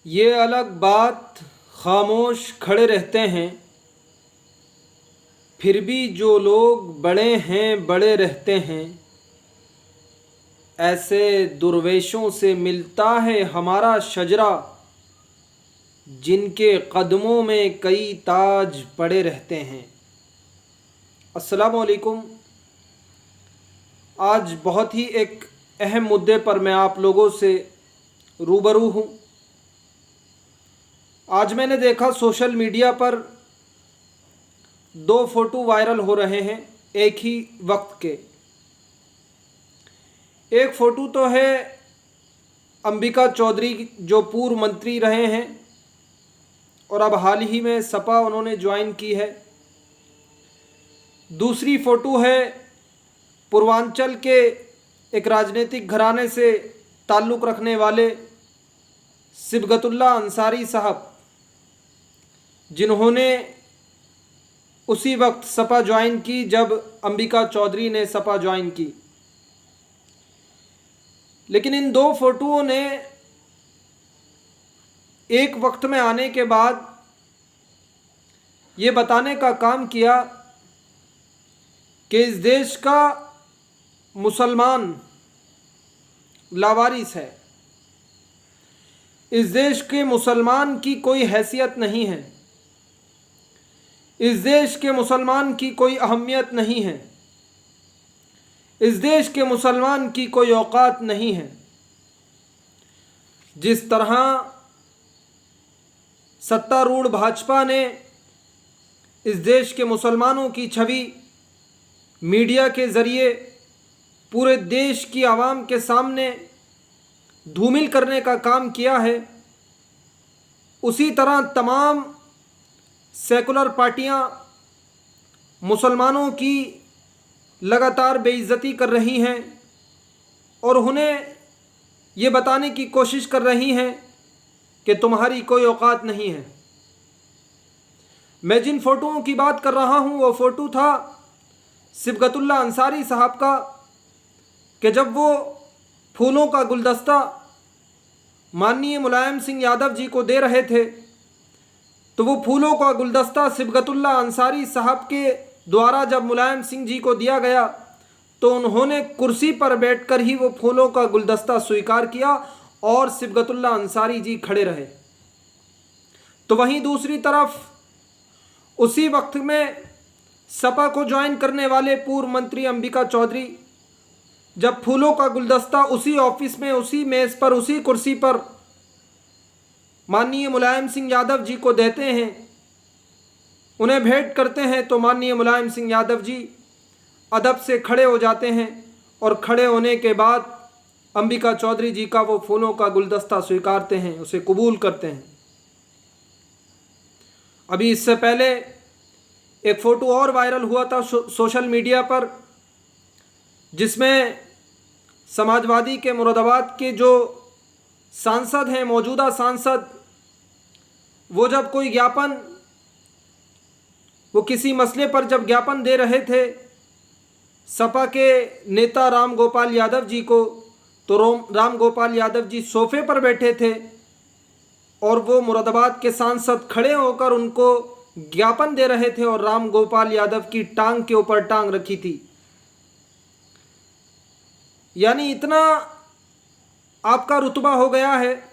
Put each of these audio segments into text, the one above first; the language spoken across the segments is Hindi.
ये अलग बात खामोश खड़े रहते हैं, फिर भी जो लोग बड़े हैं बड़े रहते हैं। ऐसे दुर्वेशों से मिलता है हमारा शजरा, जिनके कदमों में कई ताज पड़े रहते हैं। अस्सलामु अलैकुम। आज बहुत ही एक अहम मुद्दे पर मैं आप लोगों से रूबरू हूँ। आज मैंने देखा सोशल मीडिया पर दो फोटो वायरल हो रहे हैं एक ही वक्त के। एक फ़ोटो तो है अंबिका चौधरी जो पूर्व मंत्री रहे हैं और अब हाल ही में सपा उन्होंने ज्वाइन की है। दूसरी फ़ोटो है पूर्वांचल के एक राजनीतिक घराने से ताल्लुक़ रखने वाले सिबगतुल्लाह अंसारी साहब, जिन्होंने उसी वक्त सपा ज्वाइन की जब अंबिका चौधरी ने सपा ज्वाइन की। लेकिन इन दो फोटोओं ने एक वक्त में आने के बाद ये बताने का काम किया कि इस देश का मुसलमान लावारिस है। इस देश के मुसलमान की कोई हैसियत नहीं है। इस देश के मुसलमान की कोई अहमियत नहीं है। इस देश के मुसलमान की कोई औकात नहीं है। जिस तरह सत्तारूढ़ भाजपा ने इस देश के मुसलमानों की छवि मीडिया के ज़रिए पूरे देश की आवाम के सामने धूमिल करने का काम किया है, उसी तरह तमाम सेकुलर पार्टियां मुसलमानों की लगातार बेइज्जती कर रही हैं और उन्हें ये बताने की कोशिश कर रही हैं कि तुम्हारी कोई औकात नहीं है। मैं जिन फ़ोटोओं की बात कर रहा हूँ वो फ़ोटो था सिबगतुल्लाह अंसारी साहब का, कि जब वो फूलों का गुलदस्ता माननीय मुलायम सिंह यादव जी को दे रहे थे, तो वो फूलों का गुलदस्ता सिबगतुल्लाह अंसारी साहब के द्वारा जब मुलायम सिंह जी को दिया गया तो उन्होंने कुर्सी पर बैठकर ही वो फूलों का गुलदस्ता स्वीकार किया और सिबगतुल्लाह अंसारी जी खड़े रहे। तो वहीं दूसरी तरफ उसी वक्त में सपा को ज्वाइन करने वाले पूर्व मंत्री अंबिका चौधरी जब फूलों का गुलदस्ता उसी ऑफिस में, उसी मेज़ पर, उसी कुर्सी पर माननीय मुलायम सिंह यादव जी को देते हैं, उन्हें भेंट करते हैं, तो माननीय मुलायम सिंह यादव जी अदब से खड़े हो जाते हैं और खड़े होने के बाद अंबिका चौधरी जी का वो फूलों का गुलदस्ता स्वीकारते हैं, उसे कबूल करते हैं। अभी इससे पहले एक फ़ोटो और वायरल हुआ था सोशल मीडिया पर, जिसमें समाजवादी के मुरादाबाद के जो सांसद हैं, मौजूदा सांसद, वो जब कोई ज्ञापन, वो किसी मसले पर जब ज्ञापन दे रहे थे सपा के नेता राम गोपाल यादव जी को, तो राम गोपाल यादव जी सोफे पर बैठे थे और वो मुरादाबाद के सांसद खड़े होकर उनको ज्ञापन दे रहे थे और राम गोपाल यादव की टांग के ऊपर टांग रखी थी। यानी इतना आपका रुतबा हो गया है।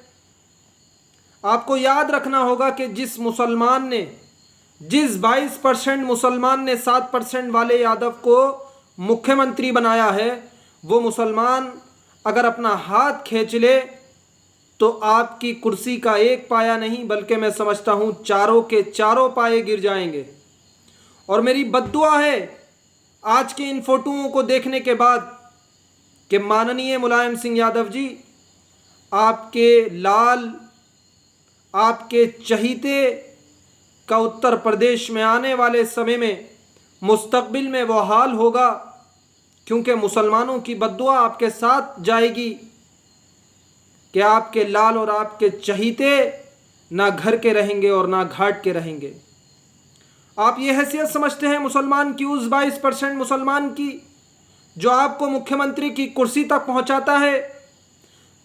आपको याद रखना होगा कि जिस 22% मुसलमान ने 7% वाले यादव को मुख्यमंत्री बनाया है, वो मुसलमान अगर अपना हाथ खींच ले तो आपकी कुर्सी का एक पाया नहीं बल्कि मैं समझता हूँ चारों के चारों पाए गिर जाएंगे। और मेरी बद्दुआ है आज के इन फोटोओं को देखने के बाद कि माननीय मुलायम सिंह यादव जी, आपके लाल, आपके चहीते का उत्तर प्रदेश में आने वाले समय में मुस्तकबिल में वो हाल होगा, क्योंकि मुसलमानों की बद्दुआ आपके साथ जाएगी कि आपके लाल और आपके चहीते ना घर के रहेंगे और ना घाट के रहेंगे। आप ये हैसियत समझते हैं मुसलमान की, उस 22% मुसलमान की जो आपको मुख्यमंत्री की कुर्सी तक पहुंचाता है,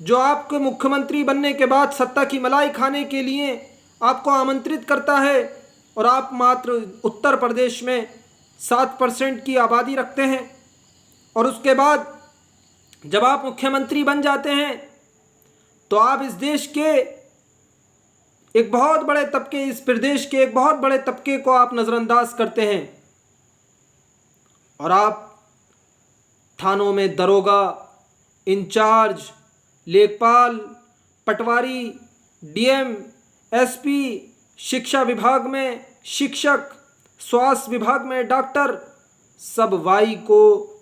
जो आपके मुख्यमंत्री बनने के बाद सत्ता की मलाई खाने के लिए आपको आमंत्रित करता है, और आप मात्र उत्तर प्रदेश में 7% की आबादी रखते हैं, और उसके बाद जब आप मुख्यमंत्री बन जाते हैं तो आप इस देश के एक बहुत बड़े तबके, इस प्रदेश के एक बहुत बड़े तबके को आप नज़रअंदाज करते हैं, और आप थानों में दरोगा, इंचार्ज, लेखपाल, पटवारी, डीएम, एसपी, शिक्षा विभाग में शिक्षक, स्वास्थ्य विभाग में डॉक्टर, सब वाई को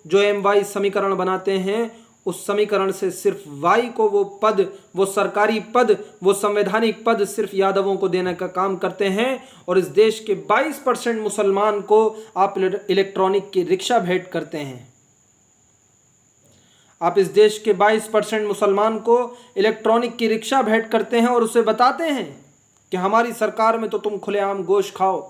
जो MY समीकरण बनाते हैं, उस समीकरण से सिर्फ वाई को वो पद, वो सरकारी पद, वो संवैधानिक पद सिर्फ यादवों को देने का काम करते हैं। और इस देश के 22% मुसलमान को आप इलेक्ट्रॉनिक की रिक्शा भेंट करते हैं। आप इस देश के 22% मुसलमान को इलेक्ट्रॉनिक की रिक्शा भेंट करते हैं और उसे बताते हैं कि हमारी सरकार में तो तुम खुलेआम गोश्त खाओ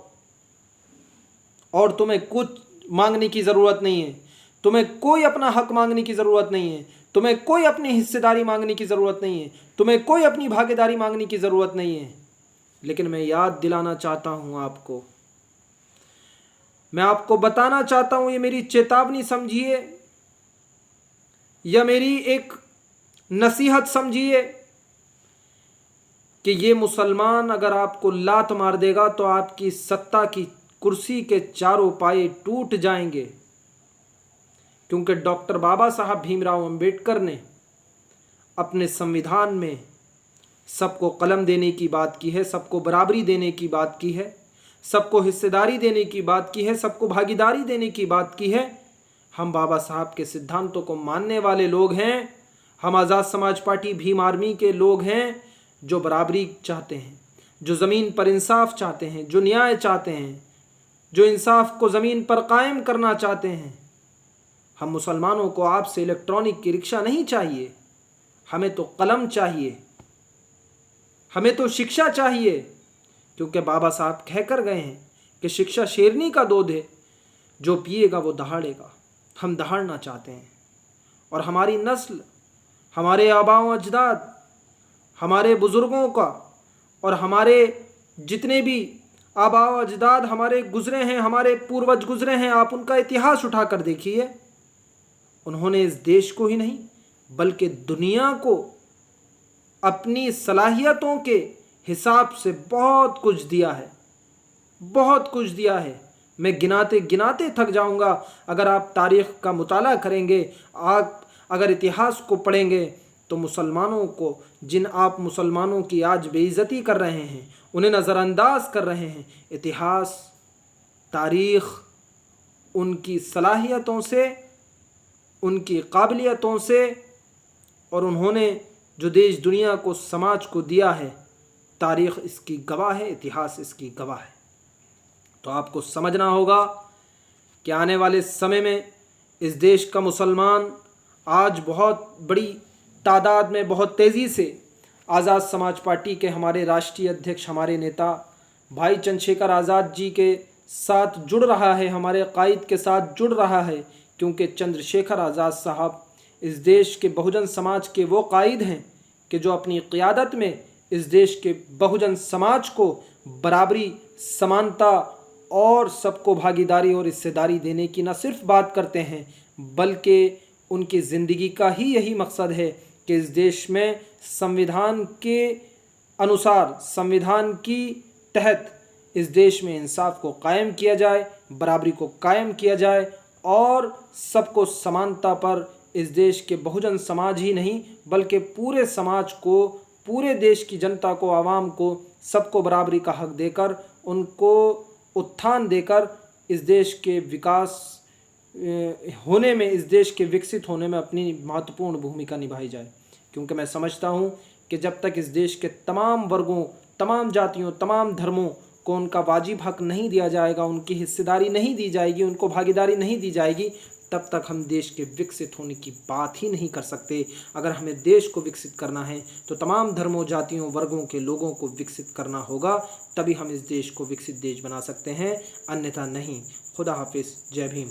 और तुम्हें कुछ मांगने की ज़रूरत नहीं है, तुम्हें कोई अपना हक मांगने की ज़रूरत नहीं है, तुम्हें कोई अपनी हिस्सेदारी मांगने की ज़रूरत नहीं है, तुम्हें कोई अपनी भागीदारी मांगने की ज़रूरत नहीं है। लेकिन मैं याद दिलाना चाहता हूँ आपको, मैं आपको बताना चाहता हूँ, ये मेरी चेतावनी समझिए या मेरी एक नसीहत समझिए कि ये मुसलमान अगर आपको लात मार देगा तो आपकी सत्ता की कुर्सी के चारों पाए टूट जाएंगे। क्योंकि डॉक्टर बाबा साहब भीमराव अंबेडकर ने अपने संविधान में सबको कलम देने की बात की है, सबको बराबरी देने की बात की है, सबको हिस्सेदारी देने की बात की है, सबको भागीदारी देने की बात की है। हम बाबा साहब के सिद्धांतों को मानने वाले लोग हैं। हम आज़ाद समाज पार्टी भीम आर्मी के लोग हैं जो बराबरी चाहते हैं, जो ज़मीन पर इंसाफ चाहते हैं, जो न्याय चाहते हैं, जो इंसाफ को ज़मीन पर कायम करना चाहते हैं। हम मुसलमानों को आपसे इलेक्ट्रॉनिक की रिक्शा नहीं चाहिए, हमें तो कलम चाहिए, हमें तो शिक्षा चाहिए। क्योंकि बाबा साहब कह कर गए हैं कि शिक्षा शेरनी का दूध है, जो पिएगा वो दहाड़ेगा। हम दहाड़ना चाहते हैं, और हमारी नस्ल, हमारे आबाओ अजदाद, हमारे बुज़ुर्गों का और हमारे जितने भी आबाओ अजदाद हमारे गुज़रे हैं, हमारे पूर्वज गुज़रे हैं, आप उनका इतिहास उठा कर देखिए। उन्होंने इस देश को ही नहीं बल्कि दुनिया को अपनी सलाहियतों के हिसाब से बहुत कुछ दिया है, बहुत कुछ दिया है। मैं गिनाते गिनाते थक जाऊंगा। अगर आप तारीख़ का मुताला करेंगे, आप अगर इतिहास को पढ़ेंगे, तो मुसलमानों को, जिन आप मुसलमानों की आज बेइज्जती कर रहे हैं, उन्हें नज़रअंदाज कर रहे हैं, इतिहास, तारीख़ उनकी सलाहियतों से, उनकी काबिलियतों से, और उन्होंने जो देश दुनिया को, समाज को दिया है, तारीख़ इसकी गवाह है, इतिहास इसकी गवाह है। तो आपको समझना होगा कि आने वाले समय में इस देश का मुसलमान आज बहुत बड़ी तादाद में, बहुत तेज़ी से आज़ाद समाज पार्टी के हमारे राष्ट्रीय अध्यक्ष, हमारे नेता भाई चंद्रशेखर आज़ाद जी के साथ जुड़ रहा है, हमारे कायद के साथ जुड़ रहा है। क्योंकि चंद्रशेखर आज़ाद साहब इस देश के बहुजन समाज के वो कायद हैं कि जो अपनी क़ियादत में इस देश के बहुजन समाज को बराबरी, समानता और सबको भागीदारी और हिस्सेदारी देने की न सिर्फ बात करते हैं, बल्कि उनकी ज़िंदगी का ही यही मकसद है कि इस देश में संविधान के अनुसार, संविधान की तहत इस देश में इंसाफ को कायम किया जाए, बराबरी को कायम किया जाए, और सबको समानता पर इस देश के बहुजन समाज ही नहीं बल्कि पूरे समाज को, पूरे देश की जनता को, आवाम को, सबको बराबरी का हक देकर, उनको उत्थान देकर इस देश के विकास होने में, इस देश के विकसित होने में अपनी महत्वपूर्ण भूमिका निभाई जाए। क्योंकि मैं समझता हूँ कि जब तक इस देश के तमाम वर्गों, तमाम जातियों, तमाम धर्मों को उनका वाजिब हक नहीं दिया जाएगा, उनकी हिस्सेदारी नहीं दी जाएगी, उनको भागीदारी नहीं दी जाएगी, तब तक हम देश के विकसित होने की बात ही नहीं कर सकते। अगर हमें देश को विकसित करना है तो तमाम धर्मों, जातियों, वर्गों के लोगों को विकसित करना होगा, तभी हम इस देश को विकसित देश बना सकते हैं, अन्यथा नहीं। खुदा हाफिज़। जय भीम।